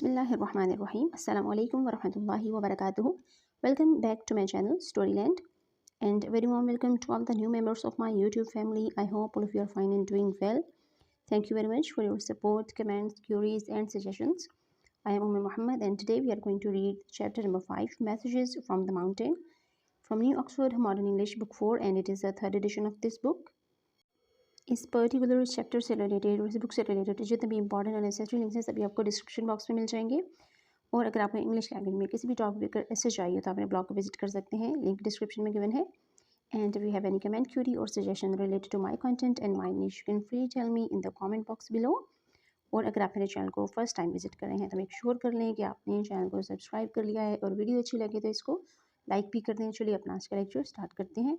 Bismillahirrahmanirrahim. Assalamu alaikum wa rahmatullahi wa barakatuhu. Welcome back to my channel Storyland, and very warm welcome to all the new members of my YouTube family. I hope all of you are fine and doing well. Thank you very much for your support, comments, queries and suggestions. I am Muhammad, and today we are going to read chapter number 5, Messages from the Mountain, from New Oxford Modern English book 4, and it is the third edition of this book. इस particular chapter से related और इस book से related जितने भी important और necessary links हैं सभी आपको डिस्क्रिप्शन बॉक्स में मिल जाएंगे। और अगर आपको इंग्लिश लैंग्वेज में किसी भी टॉपिक पर ऐसे चाहिए तो अपने ब्लॉग को विजिट कर सकते हैं, लिंक डिस्क्रिप्शन में गिवन है। And we have any comment, query और suggestion related to my content and my niche, you can free tell me in the comment box below. और अगर आप मेरे चैनल को फर्स्ट टाइम विजिट कर रहे हैं तो मेक श्योर कर लें कि आपने चैनल को सब्सक्राइब कर लिया है, और वीडियो अच्छी लगे तो इसको लाइक भी कर दें। चलिए अपना आज का लेक्चर स्टार्ट करते हैं।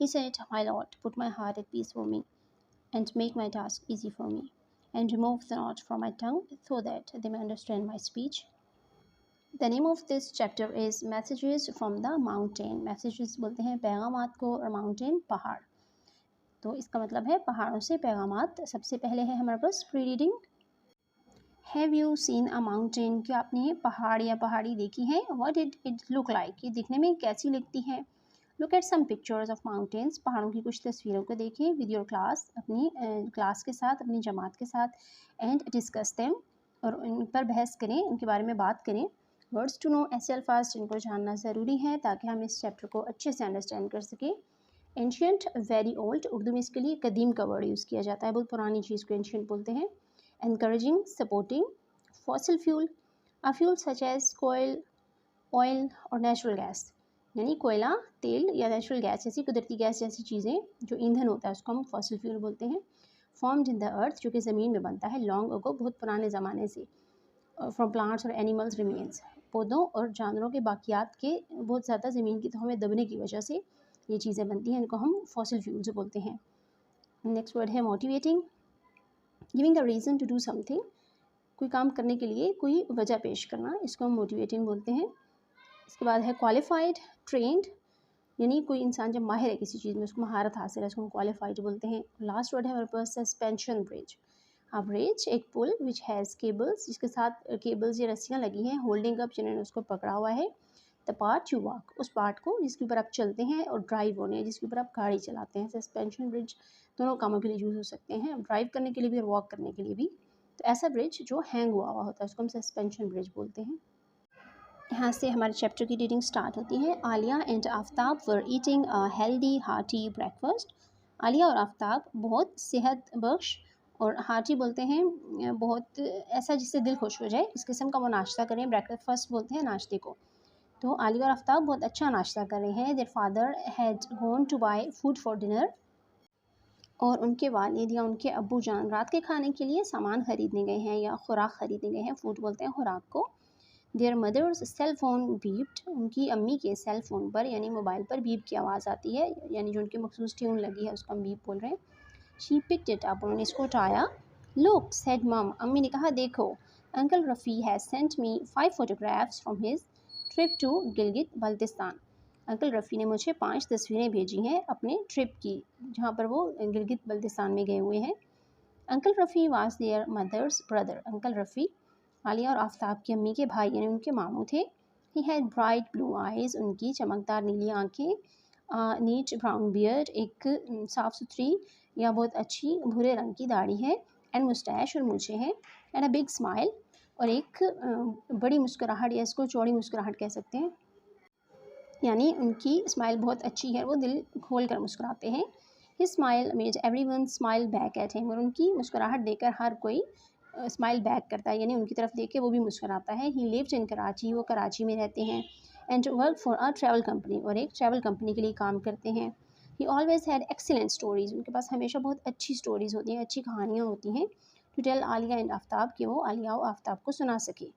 He said, My Lord, put my heart at peace for me, and make my task easy for me, and remove the knot from my tongue, so that they may understand my speech. The name of this chapter is Messages from the Mountain. Messages बोलते हैं पैगामात को, और mountain पहाड़। तो इसका मतलब है पहाड़ों से पैगामात। सबसे पहले है हमारे पास pre reading. Have you seen a mountain? क्या आपने पहाड़ या पहाड़ी देखी है? What did it look like? ये दिखने में कैसी लगती है? Look at some pictures of mountains. पहाड़ों की कुछ तस्वीरों को देखें विद योर क्लास, अपनी क्लास के साथ, अपनी जमात के साथ। एंड डिस्कस देम, और उन पर बहस करें, उनके बारे में बात करें। वर्ड्स टू नो, ऐसे अल्फाज जिनको जानना ज़रूरी है ताकि हम इस चैप्टर को अच्छे से अंडरस्टैंड कर सकें। एंशियंट, वेरी ओल्ड, उर्दू में इसके लिए कदीम का वर्ड यूज़ किया जाता है, बहुत पुरानी चीज़ को एंशियंट बोलते हैं। Encouraging, supporting. Fossil fuel, a fuel such as coal, oil और natural gas, यानी कोयला, तेल या नेचुरल गैस जैसी कुदरती गैस जैसी चीज़ें जो ईंधन होता है उसको हम फॉसिल फ्यूल बोलते हैं। फॉर्म्ड इन द अर्थ, जो कि ज़मीन में बनता है, लॉन्ग अगो, बहुत पुराने ज़माने से। फ्रॉम प्लांट्स और एनिमल्स रिमेन्स, पौधों और जानवरों के बाकियात के बहुत ज़्यादा ज़मीन की तहों में दबने की वजह से ये चीज़ें बनती हैं, इनको हम फॉसिल फ्यूल्स बोलते हैं। नेक्स्ट वर्ड है motivating, giving a reason to do something, कोई काम करने के लिए कोई वजह पेश करना, इसको हम मोटिवेटिंग बोलते हैं। इसके बाद है क्वालिफाइड, ट्रेंड, यानी कोई इंसान जब माहिर है किसी चीज़ में, उसको महारत हासिल है, उसको हम क्वालिफाइड बोलते हैं। लास्ट वर्ड है हमारे पास सस्पेंशन ब्रिज। अ ब्रिज, एक पुल विच हैज़ केबल्स, जिसके साथ केबल्स या रस्सियाँ लगी हैं, होल्डिंग अप, जिन्होंने उसको पकड़ा हुआ है। द पार्ट यू वॉक, उस पार्ट को जिसके ऊपर आप चलते हैं, और ड्राइव होने, जिसके ऊपर आप गाड़ी चलाते हैं। सस्पेंशन ब्रिज दोनों कामों के लिए यूज़ हो सकते हैं, ड्राइव करने के लिए भी और वॉक करने के लिए भी। तो ऐसा ब्रिज जो हैंग हुआ हुआ होता है उसको हम सस्पेंशन ब्रिज बोलते हैं। यहाँ से हमारे चैप्टर की रीडिंग स्टार्ट होती है। Alia and Aftab were eating a healthy hearty breakfast. Alia और आफ्ताब बहुत सेहत बख्श, और हार्टी बोलते हैं बहुत ऐसा जिससे दिल खुश हो जाए, इस किस्म का वो नाश्ता करें। ब्रेकफास्ट बोलते हैं नाश्ते को। तो आलिया और आफ्ताब बहुत अच्छा नाश्ता कर रहे हैं। Their father had gone to buy food for dinner, और उनके वालिद या उनके अब्बू जान रात के खाने के लिए सामान ख़रीदने गए हैं या खुराक ख़रीदने गए हैं। फूड बोलते हैं खुराक को। देयर मदर्स सेल फोन बीप्ड, उनकी अम्मी के सेल फ़ोन पर यानी मोबाइल पर बीप की आवाज़ आती है, यानी जो उनकी मखसूस ट्यून लगी है उसको हम बीप बोल रहे हैं। शी पिक्ड इट अप, उन्होंने इसको उठाया। लुक सेड मम, अम्मी ने कहा देखो, uncle Rafi has sent me 5 photographs from his trip to Gilgit Baltistan. Uncle Rafi ने मुझे 5 तस्वीरें भेजी हैं अपने ट्रिप की, जहाँ पर वो गिलगित बल्तिस्तान में गए हुए हैं। Uncle Rafi was their mother's brother, uncle Rafi Aliya और आफ्ताब की अम्मी के भाई यानी उनके मामू थे। He had bright blue eyes, उनकी चमकदार नीली आँखें। नीट ब्राउन बियर्ड, एक साफ़ सुथरी या बहुत अच्छी भूरे रंग की दाढ़ी है। एंड मुस्टैश, और मूछें हैं। एंड अ बिग स्माइल, और एक बड़ी मुस्कुराहट, या इसको चौड़ी मुस्कुराहट कह सकते हैं, यानी उनकी स्माइल बहुत अच्छी है, वो दिल खोल कर मुस्कुराते हैं। His smile made everyone smile back at him, और उनकी मुस्कुराहट देखकर हर कोई स्माइल बैक करता है, यानी उनकी तरफ देख के वो भी मुस्कुराता है। ही लिव्ड इन कराची, वो कराची में रहते हैं। And work for a travel company, और एक ट्रैवल कंपनी के लिए काम करते हैं। ही ऑलवेज हैड एक्सीलेंट स्टोरीज़, उनके पास हमेशा बहुत अच्छी स्टोरीज़ होती हैं, अच्छी कहानियाँ होती हैं। To tell Aliya and Aftab, कि वो आलिया और आफ्ताब को सुना सके।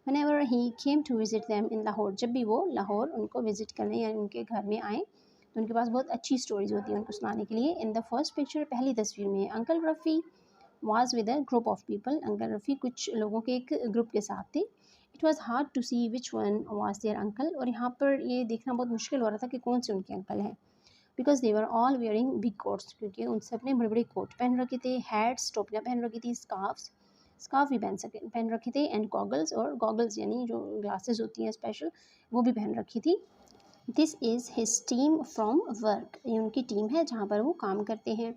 Whenever he came to visit them in Lahore, जब भी वो लाहौर उनको विज़िट करने या उनके घर में आए तो उनके पास बहुत अच्छी स्टोरीज़ होती हैं उनको सुनाने के लिए। इन द फर्स्ट पिक्चर, पहली तस्वीर में, uncle Rafi was with a group of people, uncle Rafi कुछ लोगों के एक ग्रुप के साथ थे। It it was hard to see which one was their uncle, और यहाँ पर ये देखना बहुत मुश्किल हो रहा था कि कौन से उनके अंकल हैं, because they were all wearing big quotes, क्योंकि उन सब ने बड़े बड़े कोट पहन रखे थे, हैट्स टोपियाँ पहन रखी थी, स्कार्फ भी पहन रखे थे, एंड गॉगल्स, और गॉगल्स यानी जो ग्लासेस होती हैं स्पेशल, वो भी पहन रखी थी। This is his team from work, ये उनकी टीम है जहाँ पर वो काम करते हैं।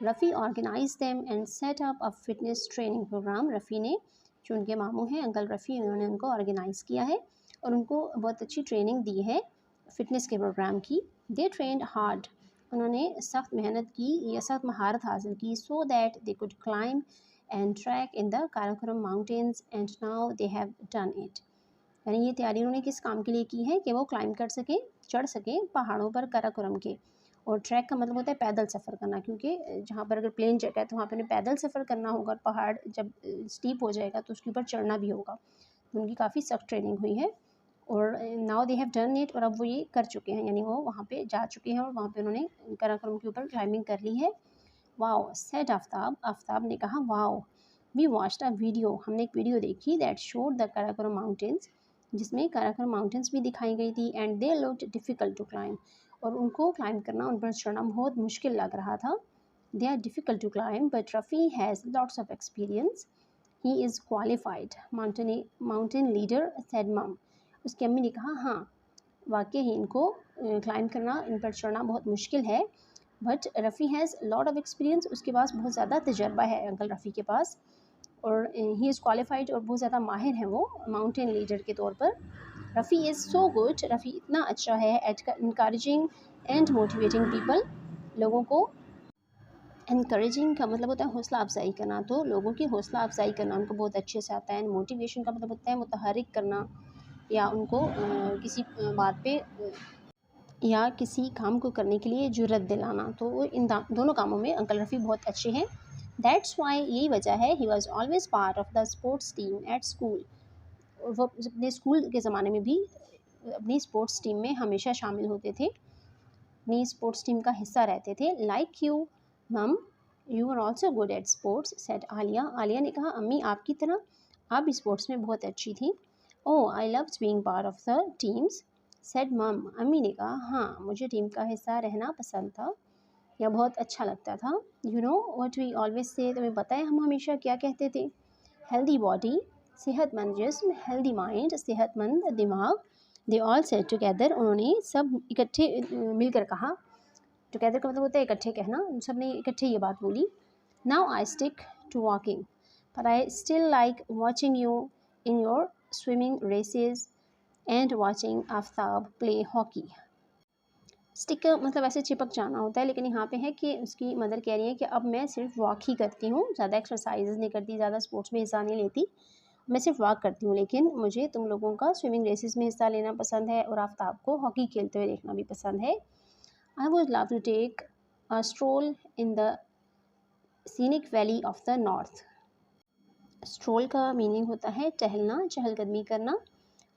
Rafi organise them and set up a fitness training programme, Rafi ने, जो उनके मामू हैं अंकल रफ़ी, उन्होंने उनको ऑर्गेनाइज़ किया है और उनको बहुत अच्छी ट्रेनिंग दी है फिटनेस के प्रोग्राम की। दे ट्रेंड हार्ड, उन्होंने सख्त मेहनत की या सख्त महारत हासिल की, so that they could climb and track in the Karakoram mountains and now they have done it, यानी ये तैयारी उन्होंने किस काम के लिए की है कि वो क्लाइंब कर सकें, चढ़ सकें पहाड़ों पर काराकोरम के। और ट्रैक का मतलब होता है पैदल सफ़र करना, क्योंकि जहाँ पर अगर प्लेन जगह है तो वहाँ पर उन्हें पैदल सफ़र करना होगा, और पहाड़ जब स्टीप हो जाएगा तो उसके ऊपर चढ़ना भी होगा। तो उनकी काफ़ी सख्त ट्रेनिंग हुई है, और now they have done it, और अब वो ये कर चुके हैं, यानी वो वहाँ पे जा चुके हैं और वहाँ पे उन्होंने काराकोरम के ऊपर क्लाइंबिंग कर ली है। वाओ सेड आफ्ताब, आफ्ताब ने कहा wow, we watched a video, हमने एक वीडियो देखी, that showed the Karakoram mountains, जिसमें काराकोरम माउंटेन्स भी दिखाई गई थी, and they looked difficult to climb, और उनको क्लाइंब करना, उन पर चढ़ना बहुत मुश्किल लग रहा था। They are difficult to climb but Rafi has lots of experience, he is qualified mountain leader said mum, उसकी अम्मी ने कहा हाँ वाकई ही इनको क्लाइंब करना, इन पर चढ़ना बहुत मुश्किल है, but Rafi has lot of experience, उसके पास बहुत ज़्यादा तजर्बा है अंकल रफ़ी के पास, और ही इज़ क्वालिफाइड, और बहुत ज़्यादा माहिर हैं वो माउंटेन लीडर के तौर पर। Rafi is so good, Rafi इतना अच्छा है at encouraging and motivating people, लोगों को, इनकरेजिंग का मतलब होता है हौसला अफजाई करना, तो लोगों की हौसला अफजाई करना उनको बहुत अच्छे से आता है, एंड मोटिवेशन का मतलब होता है मुतहरिक करना, या उनको किसी बात पे या किसी काम को करने के लिए जुर्रत दिलाना, तो इन दोनों कामों में अंकल रफ़ी बहुत अच्छे हैं। दैट्स वाई, यही वजह है, he was always part of the sports team at school, वो अपने स्कूल के ज़माने में भी अपनी स्पोर्ट्स टीम में हमेशा शामिल होते थे, अपनी स्पोर्ट्स टीम का हिस्सा रहते थे। Like you mum, you are also good at sports said Aliya, Aliya ने कहा अम्मी आपकी तरह आप भी स्पोर्ट्स में बहुत अच्छी थी। Oh I loved being part of the teams said mum, अम्मी ने कहा हाँ मुझे टीम का हिस्सा रहना पसंद था या बहुत अच्छा लगता था। You know what we always say, तुम्हें पता है हम हमेशा क्या कहते थे, हेल्दी बॉडी सेहतमंद जिस्म, हेल्दी माइंड सेहतमंद दिमाग, दे ऑल सेड टुगेदर, उन्होंने सब इकट्ठे मिलकर कहा, टुगेदर का मतलब होता है इकट्ठे कहना, सब ने इकट्ठे ये बात बोली। Now I stick to walking but I still like watching you in your swimming races and watching Aftab play hockey. Stick का मतलब ऐसे चिपक जाना होता है, लेकिन यहाँ पे है कि उसकी मदर कह रही है कि अब मैं सिर्फ वॉक ही करती हूँ, ज़्यादा एक्सरसाइज नहीं करती, ज़्यादा स्पोर्ट्स में हिस्सा नहीं लेती, मैं सिर्फ वॉक करती हूँ, लेकिन मुझे तुम लोगों का स्विमिंग रेसेस में हिस्सा लेना पसंद है और आफ्ताब को हॉकी खेलते हुए देखना भी पसंद है। I would love to take a stroll in the scenic valley of the north. Stroll का मीनिंग होता है टहलना, चहलकदमी करना,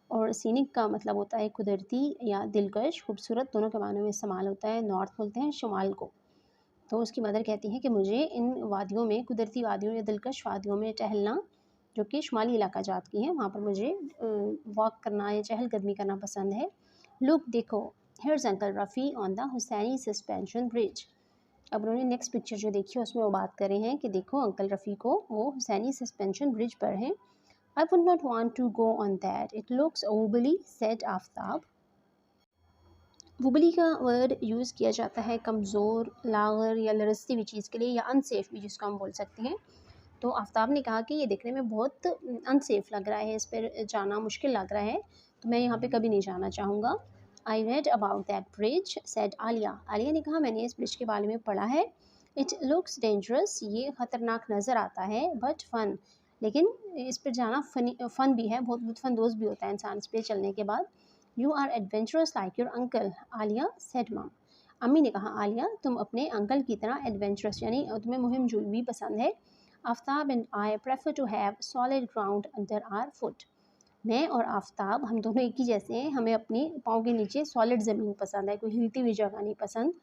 और सीनिक का मतलब होता है कुदरती या दिलकश, खूबसूरत, दोनों के मानों में इस्तेमाल होता है। नॉर्थ बोलते हैं शुमाल को। तो उसकी मदर कहती है कि मुझे इन वादियों में, कुदरती वादियों या दिलकश वादियों में टहलना, जो कि शुमाली इलाका जात की हैं, वहाँ पर मुझे वॉक करना या चहलकदमी करना पसंद है। लुक देखो, here's uncle Rafi on the Hussaini suspension bridge. अब उन्होंने नेक्स्ट पिक्चर जो देखी है उसमें वो बात कर रहे हैं कि देखो अंकल रफ़ी को, वो हुसैनी सस्पेंशन ब्रिज पर हैं। I would not want to go on that. It looks wobbly, said Aftab. वुबली का वर्ड यूज़ किया जाता है कमज़ोर, लागर या लरसती हुई चीज़ के लिए, या अनसेफ भी जिसको हम बोल सकते हैं। तो आफ्ताब ने कहा कि ये देखने में बहुत अनसेफ लग रहा है, इस पर जाना मुश्किल लग रहा है, तो मैं यहाँ पे कभी नहीं जाना चाहूँगा। I read about that bridge said Aliya, Aliya ने कहा मैंने इस ब्रिज के बारे में पढ़ा है। इट लुक्स डेंजरस, ये ख़तरनाक नज़र आता है, बट फ़न, लेकिन इस पर जाना फ़न भी है, बहुत लुत्फ़अंदोज़ भी होता है इंसान इस पर चलने के बाद। You are adventurous like your uncle, Aliya said mum. अम्मी ने कहा आलिया तुम अपने अंकल की तरह एडवेंचरस, यानी तुम्हें मुहिम जुल भी पसंद है। Aftab and I prefer to have solid ground under our foot. मैं और आफ्ताब हम दोनों एक ही जैसे हैं, हमें अपने पाँव के नीचे सॉलिड ज़मीन पसंद है, कोई हिलती हुई जगह नहीं पसंद।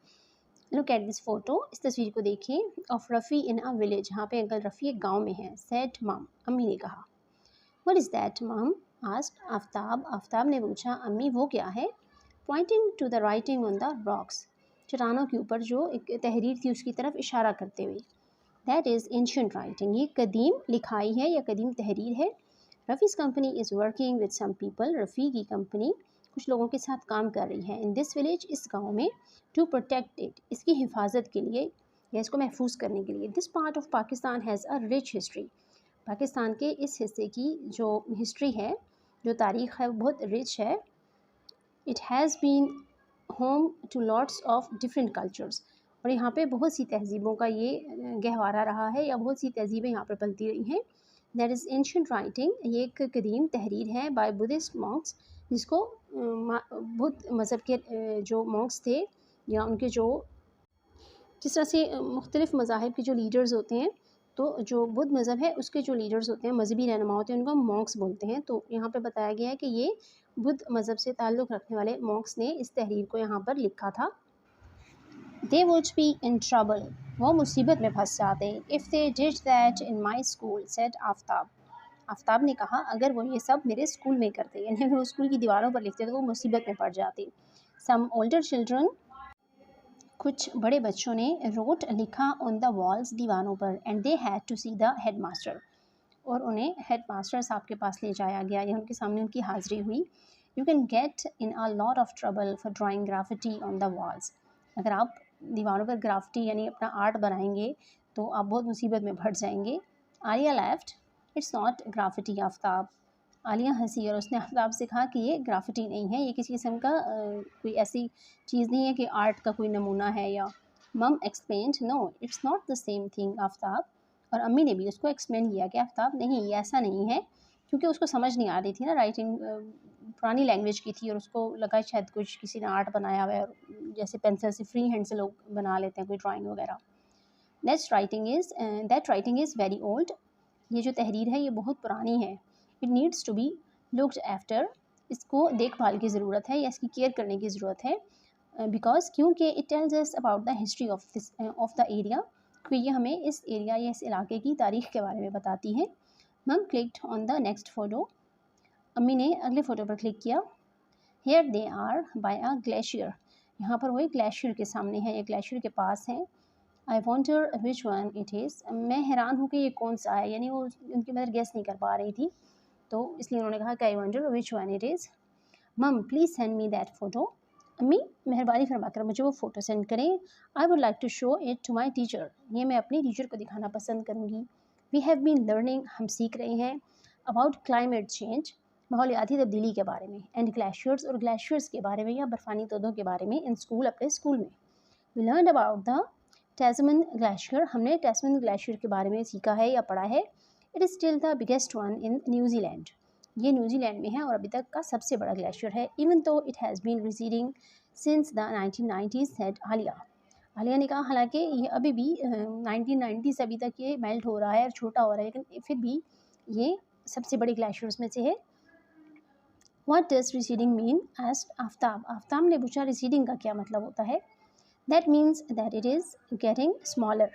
लुक एट दिस फोटो, इस तस्वीर को देखिए, of Rafi in a village, जहाँ पे अंकल रफ़ी एक गाँव में है। सेड मम, अम्मी ने कहा। What is that mum, asked Aftab, Aftab ने पूछा, अम्मी वो क्या है? Pointing to the writing on the rocks, चट्टानों के ऊपर जो एक तहरीर थी उसकी तरफ इशारा करते हुए। दैट इज़ एंशियंट राइटिंग, ये कदीम लिखाई है या कदीम तहरीर है। Rafi's company is working with some people, Rafi की कंपनी कुछ लोगों के साथ काम कर रही है। इन दिस विलेज, इस गांव में, टू प्रोटेक्ट इट, इसकी हिफाजत के लिए या इसको महफूज करने के लिए। This part of Pakistan has a rich history, Pakistan के इस हिस्से की जो हिस्ट्री है, जो तारीख़ है, वो बहुत रिच है। It has been home to lots of different cultures, और यहाँ पे बहुत सी तहजीबों का ये गहवारा रहा है या बहुत सी तहजीबें यहाँ पर पलती रही हैं। दैट इज़ एंशियंट राइटिंग, ये एक कदीम तहरीर है बाय बुद्धिस्ट मॉन्क्स, जिसको बुद्ध मज़हब के जो मॉन्क्स थे या उनके जो जिस तरह से मुख्तलिफ़ मज़ाहिब के जो लीडर्स होते हैं, तो जो बुद्ध मज़हब है उसके जो लीडर्स होते हैं, मजहबी रहनुमा होते हैं, उनको मॉन्क्स बोलते हैं। तो यहाँ पे बताया गया है कि ये बुद्ध मज़हब से ताल्लुक़ रखने वाले मॉन्क्स ने इस तहरीर को यहाँ पर लिखा था। They would be in trouble, वो मुसीबत में फंस जाते। If they did that in my school, said Aftab, Aftab ने कहा अगर वो ये सब मेरे स्कूल में करते, यानी वो स्कूल की दीवारों पर लिखते तो वो मुसीबत में पड़ जाती। सम ओल्डर चिल्ड्रन, कुछ बड़े बच्चों ने, रोट लिखा ऑन द वॉल्स, दीवारों पर, and they had to see the head master, और उन्हें हेड मास्टर साहब के पास ले जाया गया या उनके सामने उनकी हाज़िरी हुई। You can get in a lot of trouble for drawing graffiti on the walls, अगर आप दीवारों पर ग्राफिटी यानी अपना आर्ट बनाएंगे तो आप बहुत मुसीबत में पड़ जाएंगे। Alia left, it's not graffiti Aftab, Alia हंसी और उसने आफ्ताब से कहा कि ये ग्राफिटी नहीं है, ये किसी किस्म का कोई ऐसी चीज़ नहीं है कि आर्ट का कोई नमूना है। या mum explained, no it's not the same thing Aftab, और अम्मी ने भी उसको एक्सप्लेन किया कि आफ्ताब नहीं, ये ऐसा नहीं है, क्योंकि उसको समझ नहीं आ रही थी ना, राइटिंग पुरानी लैंग्वेज की थी और उसको लगा शायद कुछ किसी ने आर्ट बनाया हुआ है, जैसे पेंसिल से फ्री हैंड से लोग बना लेते हैं कोई ड्राइंग वगैरह। That writing is very old, ये जो तहरीर है ये बहुत पुरानी है। It needs to be looked after, इसको देखभाल की ज़रूरत है या इसकी केयर करने की ज़रूरत है। बिकॉज क्योंकि it tells us about the history of the area, क्योंकि ये हमें इस एरिया या इस इलाके की तारीख़ के बारे में बताती है। Mum clicked on the next photo, अम्मी ने अगले फ़ोटो पर क्लिक किया। Here they are by a glacier, यहाँ पर वो एक ग्लेशियर के सामने है, एक ग्लेशियर के पास है। आई wonder which one it is, मैं हैरान हूँ कि ये कौन सा है, यानी वो उनकी मदर गेस नहीं कर पा रही थी, तो इसलिए उन्होंने कहा कि I wonder which one it is. Mum please send me that photo, अम्मी मेहरबानी फरमा कर मुझे वो फ़ोटो सेंड करें। I would like to show it to my teacher, ये मैं अपनी टीचर को दिखाना पसंद करूँगी। वी हैव बीन लर्निंग, हम सीख रहे हैं, अबाउट क्लाइमेट चेंज, माहौलियाती तब्दीली के बारे में, एंड ग्लेशियर्स, और ग्लेशियर्स के बारे में या बर्फ़ानी तोदों के बारे में, इन स्कूल, अपने स्कूल में। We learn about the Tasman glacier, हमने टैस्मन ग्लेशियर के बारे में सीखा है या पढ़ा है। It is still the biggest one in New Zealand, ये न्यूजीलैंड में है और अभी तक का सबसे बड़ा ग्लेशियर है। Even though it has been receding since the 1990s, said Aliya, Aliya ने कहा हालांकि ये अभी भी 1990 से अभी तक ये मेल्ट हो रहा है और छोटा हो रहा है, लेकिन फिर भी ये सबसे बड़े ग्लेशियर्स में से है। What does receding mean, asked Aftab, Aftab ने पूछा रिसीडिंग का क्या मतलब होता है। That means that it is getting smaller,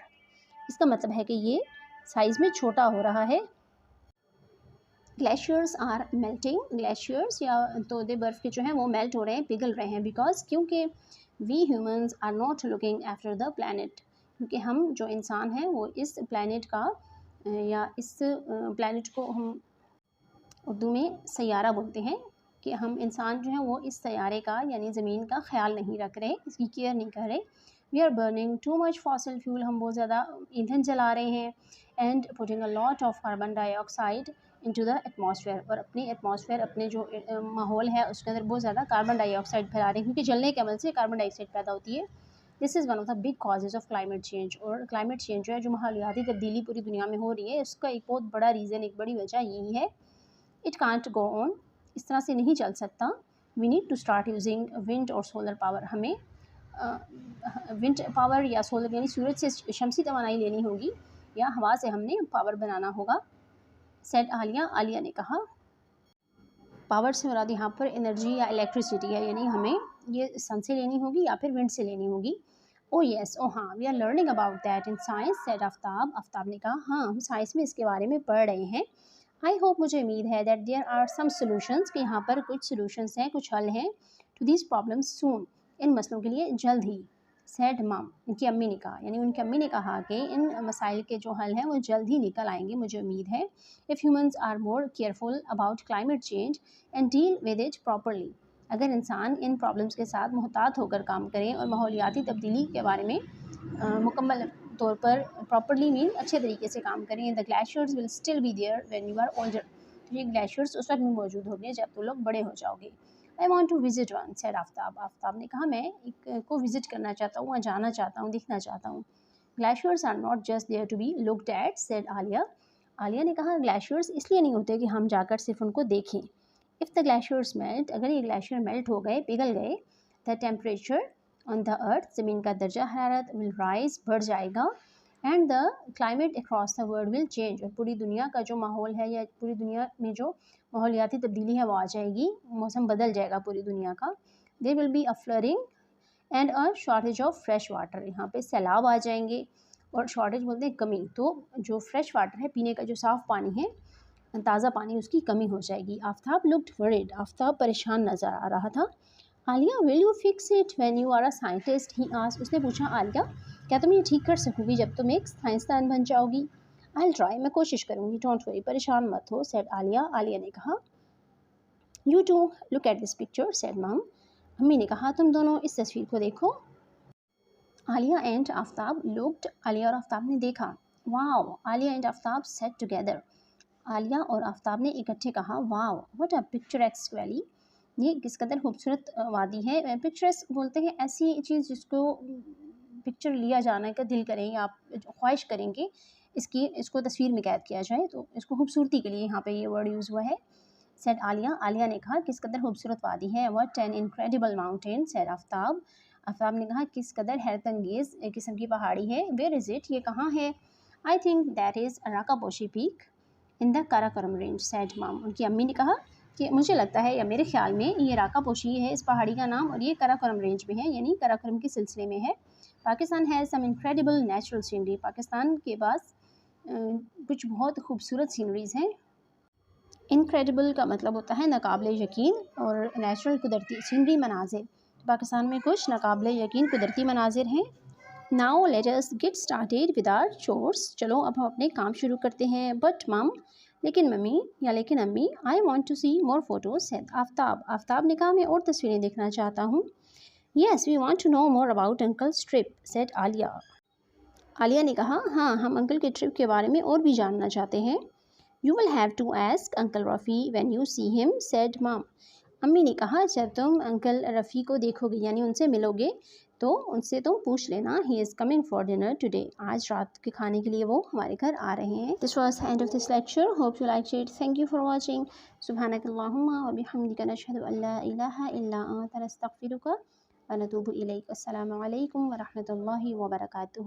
इसका मतलब है कि ये साइज़ में छोटा हो रहा है। ग्लेशियर्स आर मेल्टिंग, ग्लेशियर्स या तोदे बर्फ़ के जो हैं वो मेल्ट हो रहे हैं, पिघल रहे हैं। बिकॉज क्योंकि we humans are not looking after the planet, क्योंकि हम जो इंसान हैं वो इस प्लानट का या इस प्लानट को हम उर्दू में सैयारा बोलते हैं, कि हम इंसान जो हैं वो इस सैयारे का यानी ज़मीन का ख्याल नहीं रख रहे, इसकी केयर नहीं कर रहे। We are burning too much fossil fuel, हम बहुत ज़्यादा ईंधन जला रहे हैं। And putting a lot of carbon dioxide into the atmosphere, और अपने एटमॉस्फेयर, अपने जो माहौल है उसके अंदर बहुत ज़्यादा कार्बन डाइऑक्साइड फैला रहे हैं, क्योंकि जलने के अमल से कार्बन डाइऑक्साइड पैदा होती है। This is one of the big causes of climate change, और क्लाइमेट चेंज जो है, जो माहौलियाती तब्दीली पूरी दुनिया में हो रही है, उसका एक बहुत बड़ा रीज़न, एक बड़ी वजह यही है। इट कांट गो ऑन, इस तरह से नहीं चल सकता। We need to start using wind और सोलर पावर, हमें विंड पावर या सोलर यानी सूरज से शमसी तवानाई लेनी होगी या हवा से हमने पावर बनाना होगा, सेड आलिया, आलिया ने कहा। पावर से मुराद यहाँ पर एनर्जी या इलेक्ट्रिसिटी है, यानी हमें ये सन से लेनी होगी या फिर विंड से लेनी होगी। ओ येस, ओ हाँ, we are learning about that in science, said Aftab, Aftab ने कहा हाँ हम साइंस में इसके बारे में पढ़ रहे हैं। आई होप, मुझे उम्मीद है, that there are some solutions, कि यहाँ पर कुछ सोल्यूशंस हैं, कुछ हल हैं, टू दिस प्रॉब्लम्स सून, इन मसलों के लिए जल्द ही। सैड मम, उनकी अम्मी ने कहा, यानी उनकी अम्मी ने कहा कि इन मसाइल के जो हल हैं वो जल्द ही निकल आएंगे, मुझे उम्मीद है। If humans are more careful about climate change and deal with it properly, अगर इंसान इन प्रॉब्लम्स के साथ मुहतात होकर काम करें और माहौलियाती तब्दीली के बारे में मुकम्मल तौर पर प्रॉपरली मीन अच्छे तरीके से काम करें, the glaciers will still be there when you are older, तो ये ग्लेशियर्स उस वक्त भी मौजूद होंगे जब तुम लोग बड़े हो जाओगे। I want to visit one, said Aftab, Aftab ने कहा, मैं एक को विजिट करना चाहता हूँ, वहाँ जाना चाहता हूँ, देखना चाहता हूँ। Glaciers are not just there to be looked at, said Aliya, Aliya ने कहा, ग्लेशियर्स इसलिए नहीं होते कि हम जाकर सिर्फ उनको देखें। इफ़ द ग्लेशियर्स मेल्ट, अगर ये ग्लेशियर मेल्ट हो गए, पिघल गए, the temperature on the earth, ज़मीन का दर्जा हरारत, विल राइज, बढ़ जाएगा, and the climate across the world will change, और पूरी दुनिया का जो माहौल है या पूरी दुनिया में जो माहौलियाती तब्दीली है वो आ जाएगी, मौसम बदल जाएगा पूरी दुनिया का। There will be a flooding and a shortage of fresh water, यहाँ पे सैलाब आ जाएंगे, और शॉर्टेज बोलते हैं कमी, तो जो फ्रेश वाटर है, पीने का जो साफ़ पानी है, ताज़ा पानी, उसकी कमी हो जाएगी। आफ्ताब लुक्ड वरीड, आफ्ताब परेशान नज़र आ रहा था। Aliya, will you fix it when you are a scientist, he asked, उसने पूछा, आलिया, क्या तुम ये ठीक कर सकोगी जब तुम एक साइंसदान बन जाओगी? आई विल ट्राई, मैं कोशिश करूँगी, डोंट वरी, परेशान मत हो, सेड आलिया, आलिया ने कहा। You two look at this picture, said mum, अम्मी ने कहा, तुम दोनों इस तस्वीर को देखो। आलिया एंड आफ्ताब लुक्ड, आलिया और आफ्ताब ने देखा। Wow, Alia and Aftab set together, Alia और आफ्ताब ने इकट्ठे कहा, wow, what a picturesque valley, ये किस कदर खूबसूरत वादी है। पिक्चरेस्क बोलते हैं ऐसी चीज़ जिसको पिक्चर लिया जाने का दिल करें, या आप ख्वाहिश करेंगे इसको तस्वीर में कैद किया जाए, तो इसको खूबसूरती के लिए यहाँ पे ये वर्ड यूज़ हुआ है। सेड आलिया, आलिया ने कहा, किस कदर खूबसूरत वादी है। What an incredible mountain, said Aftab, Aftab ने कहा, किस कदर हैरत अंगेज़ किस्म की पहाड़ी है। वेयर इज़ इट, ये कहाँ है। I think that is Rakaposhi peak in the Karakoram range, said मम, उनकी अम्मी ने कहा कि मुझे लगता है, या मेरे ख्याल में, ये राकापोशी है इस पहाड़ी का नाम, और ये काराकोरम रेंज में है, यानी काराकोरम के सिलसिले में है। Pakistan has some incredible natural scenery, Pakistan के पास कुछ बहुत खूबसूरत सीनरीज़ हैं। इनक्रेडिबल का मतलब होता है नाकाबिले यकीन, और नेचुरल कुदरती सीनरी मनाजिर, पाकिस्तान में कुछ नाकाबिले यकीन कुदरती मनाजिर हैं। Now let us get started with our chores, चलो अब हम अपने काम शुरू करते हैं। बट मम, लेकिन मम्मी, या लेकिन अम्मी, I want to see more photos, said Aftab, Aftab ने कहा, मैं और तस्वीरें देखना चाहता हूँ। Yes, we want to know more about uncle's trip, said Aliya, Aliya ने कहा, हाँ, हम अंकल के ट्रिप के बारे में और भी जानना चाहते हैं। You will have to ask uncle Rafi when you see him, said mum, अम्मी ने कहा, जब तुम अंकल रफ़ी को देखोगे, यानी उनसे मिलोगे, तो उनसे तुम पूछ लेना, he is coming for dinner today, आज रात के खाने के लिए वो हमारे घर आ रहे हैं। This was the end of this lecture, hope you like it, thank you for watching, सुब्हानकल्लाहुम्मा व बिहम्दिका, नशहदु अल्ला इलाहा इल्ला अंता, नस्तगफिरुका व नतूबु इलैक। अस्सलामु अलैकुम व रहमतुल्लाहि व बरकातुहू।